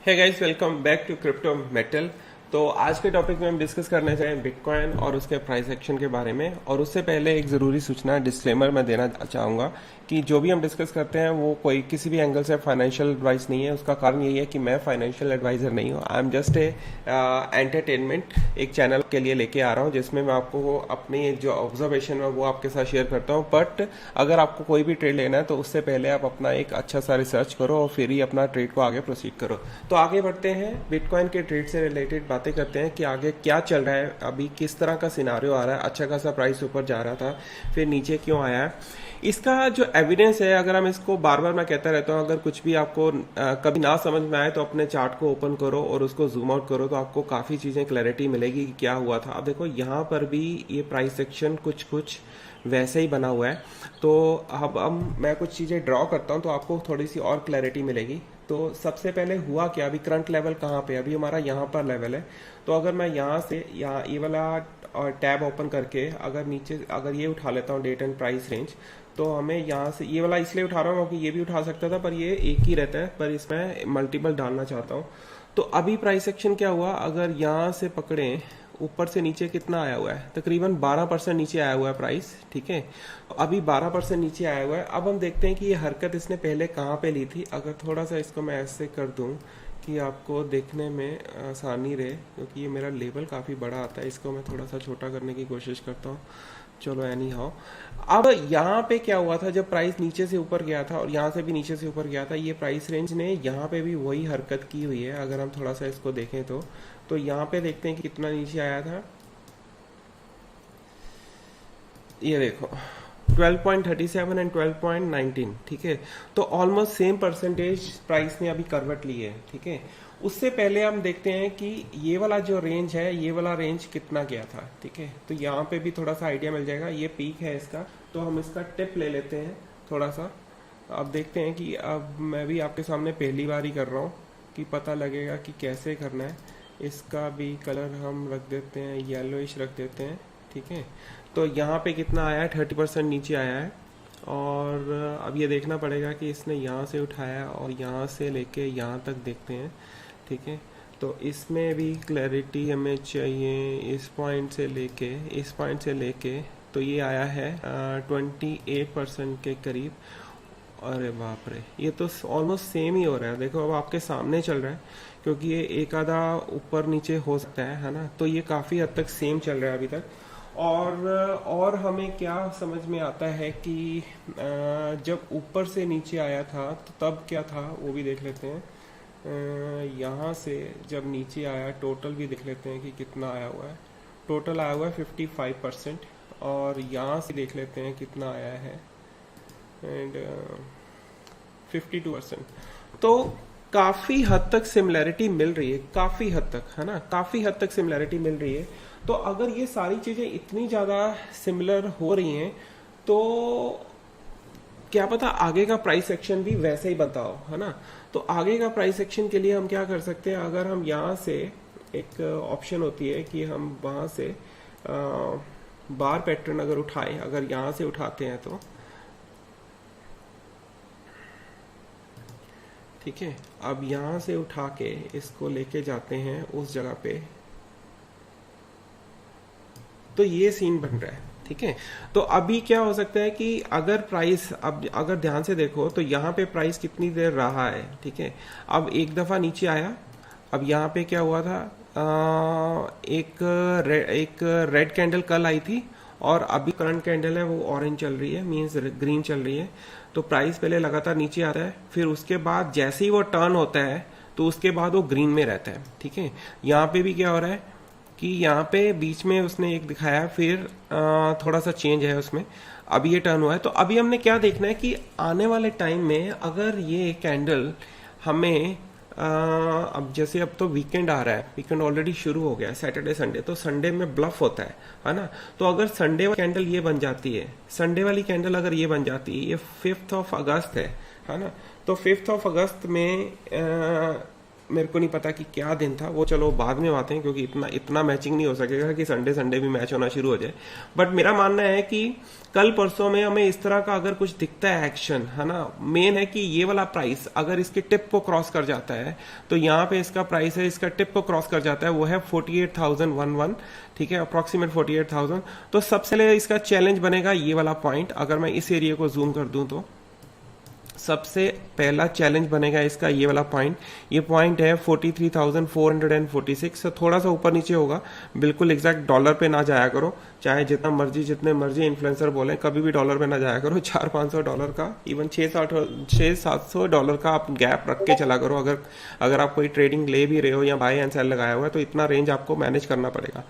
है guys, welcome back to Crypto Metal. तो आज के टॉपिक में हम डिस्कस करने चाहें बिटकॉइन और उसके प्राइस एक्शन के बारे में। और उससे पहले एक ज़रूरी सूचना डिस्क्लेमर मैं देना चाहूँगा कि जो भी हम डिस्कस करते हैं वो कोई किसी भी एंगल से फाइनेंशियल एडवाइस नहीं है। उसका कारण यही है कि मैं फाइनेंशियल एडवाइज़र नहीं हूँ। I am just a entertainment एक चैनल के लिए लेके आ रहा हूँ जिसमें मैं आपको अपनी जो ऑब्जर्वेशन है वो आपके साथ शेयर करता हूँ। बट अगर आपको कोई भी ट्रेड लेना है तो उससे पहले आप अपना एक अच्छा सा रिसर्च करो और फिर ही अपना ट्रेड को आगे प्रोसीड करो। तो आगे बढ़ते हैं, बिटकॉइन के ट्रेड से रिलेटेड बातें करते हैं कि आगे क्या चल रहा है, अभी किस तरह का सिनारियो आ रहा है। अच्छा खासा प्राइस ऊपर जा रहा था, फिर नीचे क्यों आया है, इसका जो एविडेंस है। अगर हम इसको बार बार मैं कहता रहता हूँ, अगर कुछ भी आपको कभी ना समझ में आए तो अपने चार्ट को ओपन करो और उसको जूम आउट करो तो आपको काफ़ी चीज़ें क्लैरिटी मिलेगी कि क्या हुआ था। अब देखो यहाँ पर भी ये प्राइस सेक्शन कुछ कुछ वैसे ही बना हुआ है। तो अब मैं कुछ चीज़ें ड्रॉ करता हूँ तो आपको थोड़ी सी और क्लैरिटी मिलेगी। तो सबसे पहले हुआ क्या, अभी करंट लेवल कहाँ पे, अभी हमारा यहाँ पर लेवल है। तो अगर मैं यहाँ से यहाँ ये वाला और टैब ओपन करके अगर नीचे अगर ये उठा लेता हूँ डेट एंड प्राइस रेंज, तो हमें यहाँ से ये वाला इसलिए उठा रहा हूँ क्योंकि ये भी उठा सकता था पर ये एक ही रहता है, पर इसमें मल्टीपल डालना चाहता हूँ। तो अभी प्राइस एक्शन क्या हुआ, अगर यहाँ से पकड़े ऊपर से नीचे कितना आया हुआ है, तकरीबन 12% नीचे आया हुआ है प्राइस। ठीक है, अभी 12% नीचे आया हुआ है। अब हम देखते हैं कि ये हरकत इसने पहले कहाँ पे ली थी। अगर थोड़ा सा इसको मैं ऐसे कर दूं कि आपको देखने में आसानी रहे, क्योंकि ये मेरा लेवल काफ़ी बड़ा आता है, इसको मैं थोड़ा सा छोटा करने की कोशिश करता हूँ। चलो एनी हाउ, अब यहाँ पे क्या हुआ था, जब प्राइस नीचे से ऊपर गया था और यहाँ से भी नीचे से ऊपर गया था, ये प्राइस रेंज ने यहाँ पे भी वही हरकत की हुई है। अगर हम थोड़ा सा इसको देखें तो यहाँ पे देखते हैं कि कितना नीचे आया था। ये देखो 12.37 एंड 12.19। ठीक है, तो ऑलमोस्ट सेम परसेंटेज प्राइस ने अभी करवट ली है। ठीक है, उससे पहले हम देखते हैं कि ये वाला जो रेंज है, ये वाला रेंज कितना गया था। ठीक है, तो यहाँ पे भी थोड़ा सा आइडिया मिल जाएगा। ये पीक है इसका, तो हम इसका टिप ले लेते हैं थोड़ा सा। अब देखते हैं कि अब मैं भी आपके सामने पहली बार ही कर रहा हूँ कि पता लगेगा कि कैसे करना है। इसका भी कलर हम रख देते हैं, येलोइश रख देते हैं। ठीक है, तो यहाँ पे कितना आया है, 30% नीचे आया है। और अब ये देखना पड़ेगा कि इसने यहाँ से उठाया और यहाँ से लेके यहाँ तक देखते हैं। ठीक है, तो इसमें भी क्लैरिटी हमें चाहिए। इस पॉइंट से लेके इस पॉइंट से लेके तो ये आया है 28% के करीब। अरे बाप रे, ये तो ऑलमोस्ट सेम ही हो रहा है। देखो अब आपके सामने चल रहा है, क्योंकि ये एक आधा ऊपर नीचे हो सकता है ना। तो ये काफ़ी हद तक सेम चल रहा है अभी तक। और हमें क्या समझ में आता है कि जब ऊपर से नीचे आया था तो तब क्या था वो भी देख लेते हैं। यहाँ से जब नीचे आया, टोटल भी देख लेते हैं कि कितना आया हुआ है। टोटल आया हुआ है 55%। और यहाँ से देख लेते हैं कितना आया है, एंड 52%। तो काफ़ी हद तक सिमिलैरिटी मिल रही है, काफ़ी हद तक, है ना, काफ़ी हद तक सिमिलैरिटी मिल रही है। तो अगर ये सारी चीज़ें इतनी ज़्यादा सिमिलर हो रही हैं तो क्या पता आगे का प्राइस एक्शन भी वैसे ही बनता हो, है ना। तो आगे का प्राइस एक्शन के लिए हम क्या कर सकते हैं, अगर हम यहाँ से एक ऑप्शन होती है कि हम वहाँ से बार पैटर्न अगर उठाएं, अगर यहाँ से उठाते हैं तो ठीक है, अब यहाँ से उठा के इसको लेके जाते हैं उस जगह पे, तो ये सीन बन रहा है। ठीक है, तो अभी क्या हो सकता है कि अगर प्राइस, अब अगर ध्यान से देखो तो यहाँ पे प्राइस कितनी देर रहा है। ठीक है, अब एक दफा नीचे आया, अब यहाँ पे क्या हुआ था, एक रेड कैंडल कल आई थी और अभी करंट कैंडल है वो ऑरेंज चल रही है, मींस ग्रीन चल रही है। तो प्राइस पहले लगातार नीचे आता है, फिर उसके बाद जैसे ही वो टर्न होता है तो उसके बाद वो ग्रीन में रहता है। ठीक है, यहाँ पे भी क्या हो रहा है कि यहाँ पे बीच में उसने एक दिखाया, फिर थोड़ा सा चेंज है उसमें, अभी ये टर्न हुआ है। तो अभी हमने क्या देखना है कि आने वाले टाइम में अगर ये कैंडल हमें अब जैसे अब तो वीकेंड आ रहा है, वीकेंड ऑलरेडी शुरू हो गया है, सैटरडे संडे, तो संडे में ब्लफ होता है ना। तो अगर संडे वाली कैंडल ये बन जाती है, संडे वाली कैंडल अगर ये बन जाती है, ये 5 अगस्त है ना। तो 5 अगस्त में मेरे को नहीं पता कि क्या दिन था, वो चलो बाद में आते हैं, क्योंकि इतना इतना मैचिंग नहीं हो सकेगा कि संडे संडे भी मैच होना शुरू हो जाए। बट मेरा मानना है कि कल परसों में हमें इस तरह का अगर कुछ दिखता है एक्शन, है ना, मेन है कि ये वाला प्राइस अगर इसके टिप को क्रॉस कर जाता है, तो यहाँ पे इसका प्राइस है, इसका टिप को क्रॉस कर जाता है, वो है 48,011, ठीक है, अप्रोक्सीमेट 48,000। तो सबसे पहले इसका चैलेंज बनेगा ये वाला पॉइंट। अगर मैं इस एरिया को जूम कर दूं तो सबसे पहला चैलेंज बनेगा इसका ये वाला पॉइंट। ये पॉइंट है 43,446। थोड़ा सा ऊपर नीचे होगा, बिल्कुल एग्जैक्ट डॉलर पे ना जाया करो, चाहे जितना मर्जी जितने मर्जी इन्फ्लुएंसर बोले, कभी भी डॉलर पे ना जाया करो। 400-500 डॉलर का, इवन 600-700 डॉलर का आप गैप रख के चला करो। अगर आप कोई ट्रेडिंग ले भी रहे हो या बाय एंड सेल लगाया हुआ है, तो इतना रेंज आपको मैनेज करना पड़ेगा।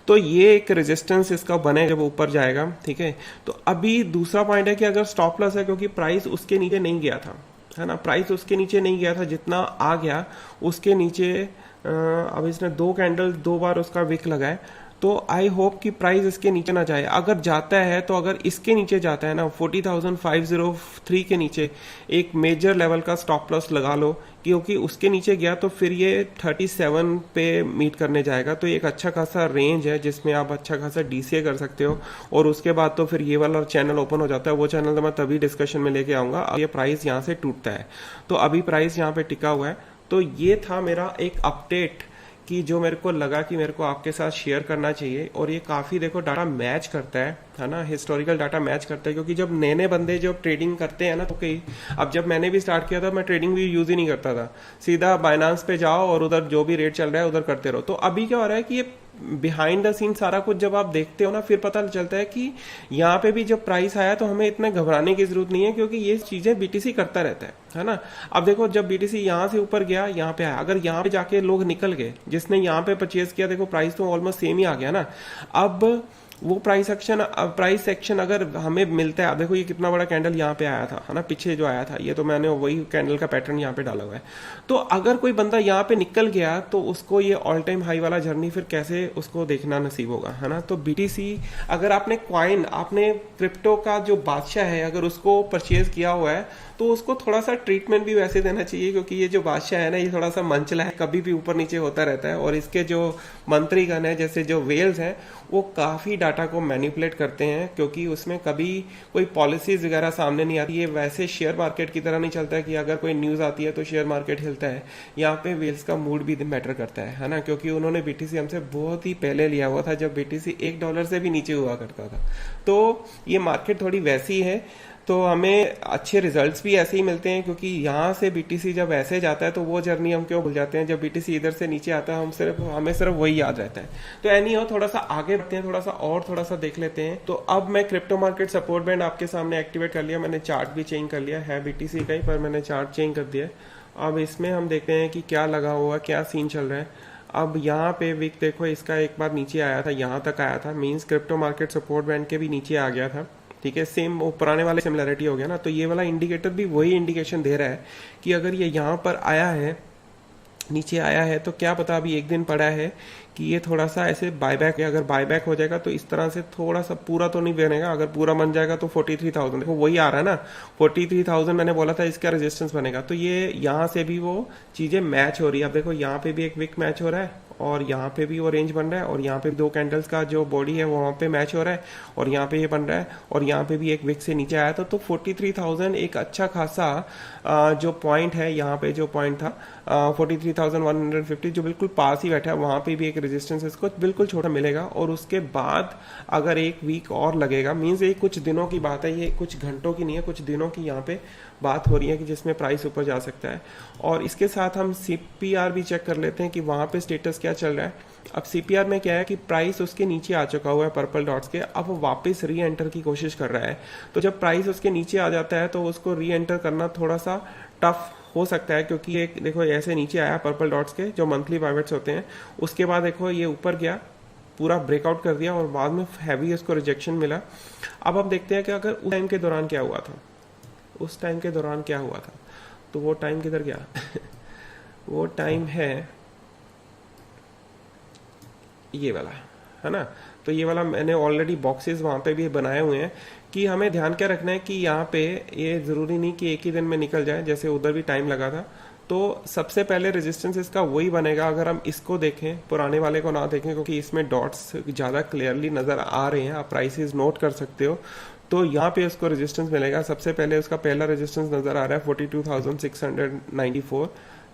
तो ये एक रेजिस्टेंस इसका बने जब ऊपर जाएगा, ठीक है। तो अभी दूसरा पॉइंट है कि अगर स्टॉप लॉस है, क्योंकि प्राइस उसके नीचे नहीं गया था, है ना, प्राइस उसके नीचे नहीं गया था, जितना आ गया उसके नीचे। अब इसने 2 कैंडल 2 बार उसका विक लगाए, तो आई होप कि प्राइस इसके नीचे ना जाए। अगर जाता है तो अगर इसके नीचे जाता है ना 40,503 के नीचे, एक मेजर लेवल का स्टॉप लॉस लगा लो, क्योंकि उसके नीचे गया तो फिर ये 37 पे मीट करने जाएगा। तो एक अच्छा खासा रेंज है जिसमें आप अच्छा खासा डीसीए कर सकते हो। और उसके बाद तो फिर ये वाला चैनल ओपन हो जाता है। वो चैनल तो मैं तभी डिस्कशन में लेके आऊंगा। अब ये प्राइस यहाँ से टूटता है, तो अभी प्राइस यहाँ पे टिका हुआ है। तो ये था मेरा एक अपडेट कि जो मेरे को लगा कि मेरे को आपके साथ शेयर करना चाहिए। और ये काफी देखो डाटा मैच करता है ना, हिस्टोरिकल डाटा मैच करता है। क्योंकि जब नए नए बंदे जो ट्रेडिंग करते हैं ना, तो कई, अब जब मैंने भी स्टार्ट किया था, मैं ट्रेडिंग भी यूज ही नहीं करता था, सीधा बाइनांस पे जाओ और उधर जो भी रेट चल रहा है उधर करते रहो। तो अभी क्या हो रहा है कि ये बिहाइंड द सीन सारा कुछ जब आप देखते हो ना, फिर पता चलता है कि यहाँ पे भी जब प्राइस आया तो हमें इतना घबराने की जरूरत नहीं है, क्योंकि ये चीजें बीटीसी करता रहता है ना। अब देखो जब बीटीसी यहाँ से ऊपर गया, यहाँ पे आया, अगर यहाँ पे जाके लोग निकल गए, जिसने यहाँ पे परचेज किया, देखो प्राइस तो ऑलमोस्ट सेम ही आ गया ना। अब वो प्राइस एक्शन अगर हमें मिलता है, अब देखो ये कितना बड़ा कैंडल यहाँ पे आया था, है ना, पीछे जो आया था, ये तो मैंने वही कैंडल का पैटर्न यहाँ पे डाला हुआ है। तो अगर कोई बंदा यहाँ पे निकल गया तो उसको ये ऑल टाइम हाई वाला जर्नी फिर कैसे उसको देखना नसीब होगा, है ना। तो बीटीसी, अगर आपने आपने क्रिप्टो का जो बादशाह है, अगर उसको परचेज किया हुआ है, तो उसको थोड़ा सा ट्रीटमेंट भी वैसे देना चाहिए, क्योंकि ये जो बादशाह है ना, ये थोड़ा सा मंचला है, कभी भी ऊपर नीचे होता रहता है। और इसके जो मंत्रीगण है, जैसे जो वेल्स हैं, वो काफी डाटा को मैनिपुलेट करते हैं, क्योंकि उसमें कभी कोई पॉलिसीज वगैरह सामने नहीं आती है। वैसे शेयर मार्केट की तरह नहीं चलता है कि अगर कोई न्यूज आती है तो शेयर मार्केट हिलता है। यहाँ पे वेल्स का मूड भी मैटर करता है ना, क्योंकि उन्होंने बीटीसी हमसे बहुत ही पहले लिया हुआ था, जब बीटीसी $1 से भी नीचे हुआ करता था। तो ये मार्केट थोड़ी वैसी है, तो हमें अच्छे रिजल्ट्स भी ऐसे ही मिलते हैं, क्योंकि यहाँ से बीटीसी जब ऐसे जाता है तो वो जर्नी हम क्यों भूल जाते हैं। जब बीटीसी इधर से नीचे आता है, हमें सिर्फ वही याद रहता है। तो एनी हो, थोड़ा सा आगे बढ़ते हैं, थोड़ा सा देख लेते हैं। तो अब मैं क्रिप्टो मार्केट सपोर्ट बैंड आपके सामने एक्टिवेट कर लिया, मैंने चार्ट भी चेंज कर लिया है बीटीसी का ही, पर मैंने चार्ट चेंज कर दिया। अब इसमें हम देखते हैं कि क्या लगा हुआ, क्या सीन चल रहा है। अब यहाँ पे विक देखो, इसका एक बार नीचे आया था, यहाँ तक आया था, means crypto market support band के भी नीचे आ गया था, ठीक है। सेम वो पुराने वाले सिमिलरिटी हो गया ना। तो ये वाला इंडिकेटर भी वही इंडिकेशन दे रहा है कि अगर ये यहाँ पर आया है, नीचे आया है, तो क्या पता अभी एक दिन पड़ा है कि ये थोड़ा सा ऐसे बायबैक है। अगर बायबैक हो जाएगा तो इस तरह से थोड़ा सा, पूरा तो नहीं बनेगा, अगर पूरा बन जाएगा तो 43,000, देखो वही आ रहा है ना, 43,000 मैंने बोला था इसका रेजिस्टेंस बनेगा। तो ये यहाँ से भी वो चीजें मैच हो रही है। अब देखो यहाँ पे भी एक विक मैच हो रहा है, और यहाँ पे भी वो रेंज बन रहा है, और यहाँ पे 2 कैंडल्स का जो बॉडी है वो वहाँ पे मैच हो रहा है, और यहाँ पे ये बन रहा है, और यहाँ पे भी एक विक से नीचे आया था। तो 43,000 एक अच्छा खासा जो पॉइंट है, यहाँ पे जो पॉइंट था 43,150, जो बिल्कुल पास ही बैठा है, वहां पे भी एक रेजिस्टेंस इसको बिल्कुल छोटा मिलेगा। और उसके बाद अगर एक वीक और लगेगा, मींस ये कुछ दिनों की बात है, ये कुछ घंटों की नहीं है, कुछ दिनों की यहाँ पे बात हो रही है कि जिसमें प्राइस ऊपर जा सकता है। और इसके साथ हम सीपीआर भी चेक कर लेते हैं कि वहां पे स्टेटस क्या चल रहा है। अब सीपीआर में क्या है कि प्राइस उसके नीचे आ चुका हुआ है पर्पल डॉट्स के, अब वापस री एंटर की कोशिश कर रहा है। तो जब प्राइस उसके नीचे आ जाता है तो उसको री एंटर करना थोड़ा सा टफ हो सकता है, क्योंकि एक देखो ऐसे नीचे आया पर्पल डॉट्स के जो मंथली पाइवट्स होते हैं, उसके बाद देखो ये ऊपर गया, पूरा ब्रेकआउट कर दिया, और बाद में हैवी उसको रिजेक्शन मिला। अब हम देखते हैं कि अगर उस टाइम के दौरान क्या हुआ था, उस टाइम के दौरान क्या हुआ था। तो वो टाइम किधर गया वो टाइम है ये वाला, है ना। तो ये वाला मैंने ऑलरेडी बॉक्सेस वहां पे भी बनाए हुए हैं कि हमें ध्यान क्या रखना है कि यहाँ पे ये जरूरी नहीं कि एक ही दिन में निकल जाए, जैसे उधर भी टाइम लगा था। तो सबसे पहले रेजिस्टेंस इसका वही बनेगा अगर हम इसको देखें, पुराने वाले को ना देखें, क्योंकि इसमें डॉट्स ज़्यादा क्लियरली नज़र आ रहे हैं, आप प्राइसेस नोट कर सकते हो। तो यहाँ पे उसको रेजिस्टेंस मिलेगा। सबसे पहले उसका पहला रेजिस्टेंस नज़र आ रहा है 42,694,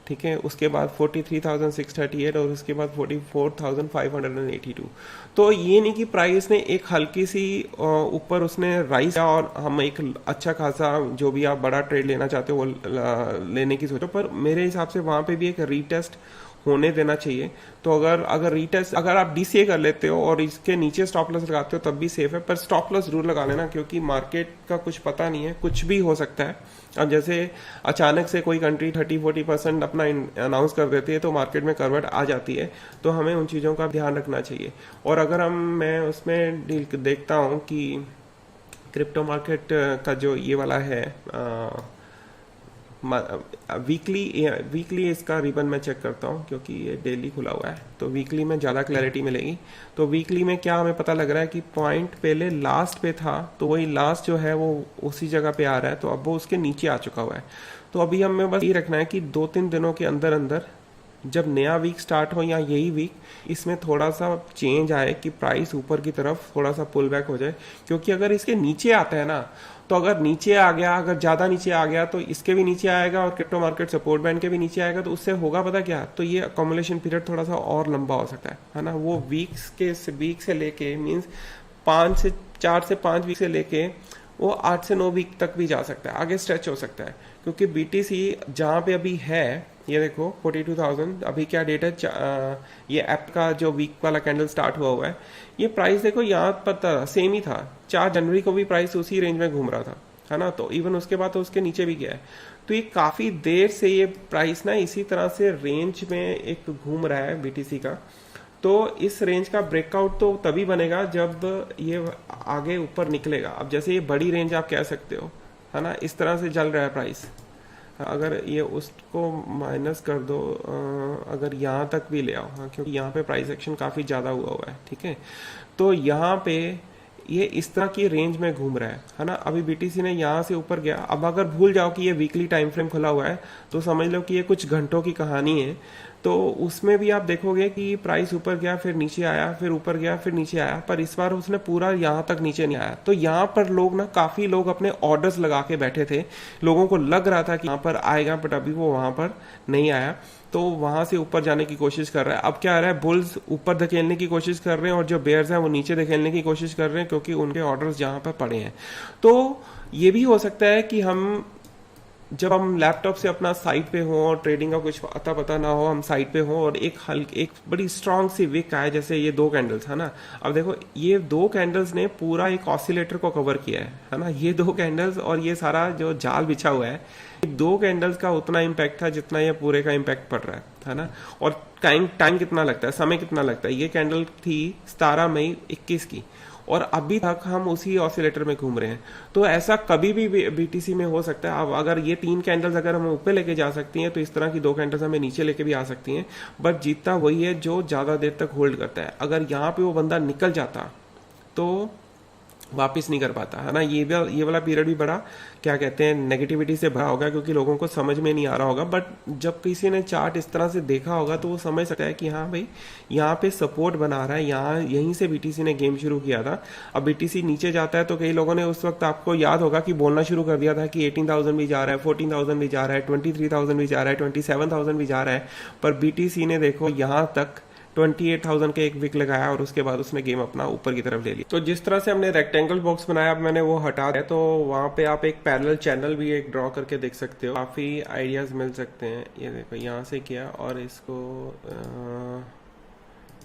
ठीक है। उसके बाद 43,638 और उसके बाद 44,582। तो ये नहीं कि प्राइस ने एक हल्की सी ऊपर उसने राइज किया और हम एक अच्छा खासा, जो भी आप बड़ा ट्रेड लेना चाहते हो वो लेने की सोचो, पर मेरे हिसाब से वहां पे भी एक रीटेस्ट होने देना चाहिए। तो अगर रीटेस्ट, अगर आप डीसीए कर लेते हो और इसके नीचे स्टॉप लॉस लगाते हो तब भी सेफ है, पर स्टॉप लॉस जरूर लगा लेना, क्योंकि मार्केट का कुछ पता नहीं है, कुछ भी हो सकता है। अब जैसे अचानक से कोई कंट्री 30-40% अपना अनाउंस कर देती है तो मार्केट में करवट आ जाती है, तो हमें उन चीज़ों का ध्यान रखना चाहिए। और अगर मैं उसमें डील देखता हूँ कि क्रिप्टो मार्केट का जो ये वाला है, वीकली इसका रिबन मैं चेक करता हूँ, क्योंकि ये डेली खुला हुआ है, तो वीकली में ज़्यादा क्लैरिटी मिलेगी। तो वीकली में क्या हमें पता लग रहा है कि पॉइंट पहले लास्ट पे था, तो वही लास्ट जो है वो उसी जगह पे आ रहा है, तो अब वो उसके नीचे आ चुका हुआ है। तो अभी हमें बस ये रखना है कि 2-3 दिनों के अंदर अंदर जब नया वीक स्टार्ट हो या यही वीक, इसमें थोड़ा सा चेंज आए कि प्राइस ऊपर की तरफ थोड़ा सा पुल बैक हो जाए। क्योंकि अगर इसके नीचे आता है ना, तो अगर नीचे आ गया, अगर ज़्यादा नीचे आ गया तो इसके भी नीचे आएगा और क्रिप्टो मार्केट सपोर्ट बैंड के भी नीचे आएगा, तो उससे होगा पता क्या, तो ये अकोमुलेशन पीरियड थोड़ा सा और लंबा हो सकता है ना। वो वीक से लेके मीन्स 4 से 5 वीक से लेके वो 8 से 9 वीक तक भी जा सकता है, आगे स्ट्रेच हो सकता है। क्योंकि बीटीसी जहाँ पे अभी है, ये देखो 42,000, अभी क्या डेट है, ये ऐप का जो वीक वाला कैंडल स्टार्ट हुआ है, ये प्राइस देखो यहाँ पर सेम ही था। 4 जनवरी को भी प्राइस उसी रेंज में घूम रहा था, है ना। तो इवन उसके बाद तो उसके नीचे भी गया है। तो ये काफी देर से ये प्राइस ना इसी तरह से रेंज में एक घूम रहा है बीटीसी का। तो इस रेंज का ब्रेकआउट तो तभी बनेगा जब ये आगे ऊपर निकलेगा। अब जैसे ये बड़ी रेंज आप कह सकते हो, है ना, इस तरह से चल रहा है प्राइस। अगर ये उसको माइनस कर दो, अगर यहाँ तक भी ले आओ, हाँ, क्योंकि यहाँ पे प्राइस एक्शन काफ़ी ज़्यादा हुआ है, ठीक है। तो यहाँ पे ये इस तरह की रेंज में घूम रहा है ना। अभी बीटीसी ने यहाँ से ऊपर गया। अब अगर भूल जाओ कि ये वीकली टाइम फ्रेम खुला हुआ है, तो समझ लो कि ये कुछ घंटों की कहानी है। तो उसमें भी आप देखोगे कि प्राइस ऊपर गया, फिर नीचे आया, फिर ऊपर गया, फिर नीचे आया, पर इस बार उसने पूरा यहाँ तक नीचे नहीं आया। तो यहाँ पर लोग ना, काफी लोग अपने ऑर्डर्स लगा के बैठे थे, लोगों को लग रहा था कि यहाँ पर आएगा, बट अभी वो वहां पर नहीं आया। तो वहां से ऊपर जाने की कोशिश कर रहा है। अब क्या आ रहा है, बुल्स ऊपर धकेलने की कोशिश कर रहे हैं और जो बेयर्स हैं वो नीचे धकेलने की कोशिश कर रहे हैं, क्योंकि उनके ऑर्डर्स यहाँ पर पड़े हैं। तो ये भी हो सकता है कि जब हम लैपटॉप से अपना साइट पे हो और ट्रेडिंग का कुछ अता पता ना हो, हम साइट पे हो और एक बड़ी स्ट्रांग सी विक आए, जैसे ये 2 कैंडल्स, है ना। अब देखो ये 2 कैंडल्स ने पूरा एक ऑसिलेटर को कवर किया है ना। ये 2 कैंडल्स और ये सारा जो जाल बिछा हुआ है, 2 कैंडल्स का उतना इम्पैक्ट था जितना ये पूरे का इम्पैक्ट पड़ रहा है ना। और टाइम कितना लगता है, समय कितना लगता है। ये कैंडल थी 17 मई 21 की और अभी तक हम उसी ऑसिलेटर में घूम रहे हैं। तो ऐसा कभी भी बीटीसी में हो सकता है। अब अगर ये 3 कैंडल्स अगर हम ऊपर लेके जा सकती हैं, तो इस तरह की 2 कैंडल्स हमें नीचे लेके भी आ सकती हैं। बट जीतता वही है जो ज्यादा देर तक होल्ड करता है। अगर यहाँ पे वो बंदा निकल जाता तो वापिस नहीं कर पाता, है ना। ये वाला पीरियड भी बड़ा, क्या कहते हैं, नेगेटिविटी से भरा होगा, क्योंकि लोगों को समझ में नहीं आ रहा होगा। बट जब किसी ने चार्ट इस तरह से देखा होगा तो वो समझ सकता है कि हाँ भाई, यहाँ पे सपोर्ट बना रहा है, यहीं से बीटीसी ने गेम शुरू किया था। अब बीटीसी नीचे जाता है तो कई लोगों ने उस वक्त, आपको याद होगा कि बोलना शुरू कर दिया था कि 18,000 भी जा रहा है, 14,000 भी जा रहा है, 23,000 भी जा रहा है, 27,000 भी जा रहा है। पर बीटीसी ने देखो यहाँ तक 28,000 के एक विक लगाया और उसके बाद उसने गेम अपना ऊपर की तरफ ले लिया। तो जिस तरह से हमने रेक्टेंगल बॉक्स बनाया, अब मैंने वो हटा दिया, तो वहां पे आप एक पैरेलल चैनल भी एक ड्रॉ करके देख सकते हो। काफी आइडियाज मिल सकते हैं। ये देखो यहाँ से किया और इसको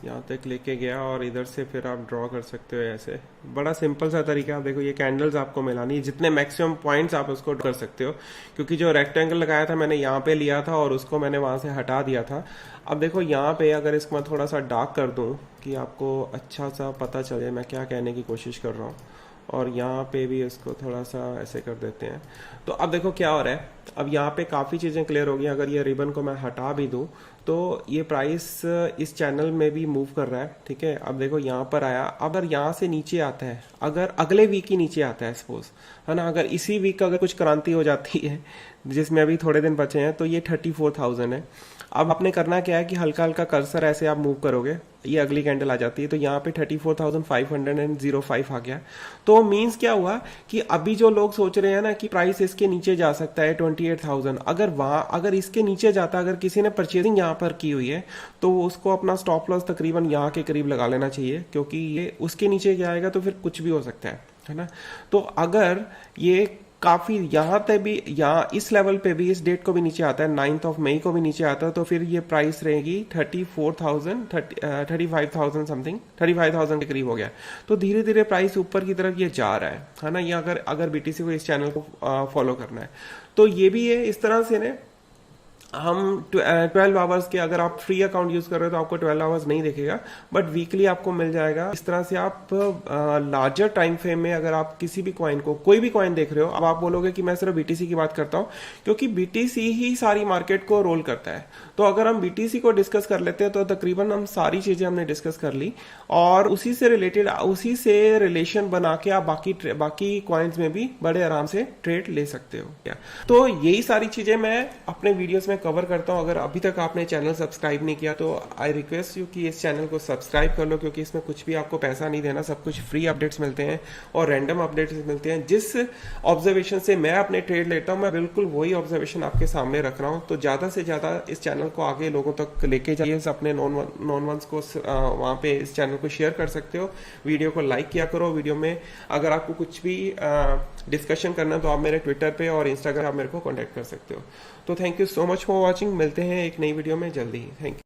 यहाँ तक लेके गया और इधर से फिर आप ड्रॉ कर सकते हो। ऐसे बड़ा सिंपल सा तरीका। आप देखो ये कैंडल्स आपको मिलानी है, जितने मैक्सिमम पॉइंट्स आप उसको कर सकते हो। क्योंकि जो रेक्टेंगल लगाया था मैंने यहाँ पे लिया था और उसको मैंने वहां से हटा दिया था। अब देखो यहाँ पे अगर इसको मैं थोड़ा सा डार्क कर दूं कि आपको अच्छा सा पता चले मैं क्या कहने की कोशिश कर रहा हूँ, और यहाँ पे भी इसको थोड़ा सा ऐसे कर देते हैं। तो अब देखो क्या हो रहा है, अब यहाँ पे काफी चीजें क्लियर हो गई। अगर ये रिबन को मैं हटा भी दूं तो ये प्राइस इस चैनल में भी मूव कर रहा है, ठीक है। अब देखो यहाँ पर आया, अगर यहाँ से नीचे आता है, अगर अगले वीक ही नीचे आता है सपोज, है ना, अगर इसी वीक अगर कुछ क्रांति हो जाती है जिसमें अभी थोड़े दिन बचे हैं, तो ये 34,000 है। अब आपने करना क्या है कि हल्का हल्का कर्सर ऐसे आप मूव करोगे, ये अगली कैंडल आ जाती है, तो यहाँ पे 34,505 आ गया। तो मींस क्या हुआ कि अभी जो लोग सोच रहे हैं ना कि प्राइस इसके नीचे जा सकता है 28,000, अगर इसके नीचे जाता, अगर किसी ने परचेजिंग यहाँ पर की हुई है, तो उसको अपना स्टॉप लॉस तकरीबन यहाँ के करीब लगा लेना चाहिए, क्योंकि ये उसके नीचे जाएगा तो फिर कुछ भी हो सकता है ना। तो अगर ये काफी यहाँ तक भी, यहाँ इस लेवल पे भी, इस डेट को भी नीचे आता है, 9 मई को भी नीचे आता है, तो फिर ये प्राइस रहेगी 35,000 समथिंग, 35,000 के करीब हो गया। तो धीरे धीरे प्राइस ऊपर की तरफ ये जा रहा है ना। ये अगर बीटीसी को इस चैनल को फॉलो करना है तो ये भी है इस तरह से ना। हम 12 आवर्स के, अगर आप फ्री अकाउंट यूज कर रहे हो तो आपको 12 आवर्स नहीं दिखेगा, बट वीकली आपको मिल जाएगा। इस तरह से आप लार्जर टाइम फ्रेम में अगर आप किसी भी कॉइन को, कोई भी कॉइन देख रहे हो, अब आप बोलोगे कि मैं सिर्फ बीटीसी की बात करता हूं, क्योंकि बीटीसी ही सारी मार्केट को रोल करता है। तो अगर हम बीटीसी को डिस्कस कर लेते हैं तो तकरीबन हम सारी चीजें हमने डिस्कस कर ली, और उसी से रिलेटेड, उसी से रिलेशन बना के आप बाकी कॉइन्स में भी बड़े आराम से ट्रेड ले सकते हो। तो यही सारी चीजें मैं अपने वीडियोस में कवर करता हूं। अगर अभी तक आपने चैनल सब्सक्राइब नहीं किया तो आई रिक्वेस्ट यू कि इस चैनल को सब्सक्राइब कर लो, क्योंकि इसमें कुछ भी आपको पैसा नहीं देना, सब कुछ फ्री अपडेट्स मिलते हैं और रैंडम अपडेट्स मिलते हैं। जिस ऑब्जर्वेशन से मैं अपने ट्रेड लेता हूं, मैं बिल्कुल वही ऑब्जर्वेशन आपके सामने रख रहा हूं। तो ज्यादा से ज्यादा इस चैनल को आगे लोगों तक लेके जाइए, अपने नॉन वंस को वहां पे इस चैनल को शेयर कर सकते हो। वीडियो को लाइक किया करो। वीडियो में अगर आपको कुछ भी डिस्कशन करना तो आप मेरे ट्विटर पे और इंस्टाग्राम आप मेरे को कॉन्टेक्ट कर सकते हो। तो thank you so much for watching. मिलते हैं एक नई वीडियो में जल्दी ही। Thank you.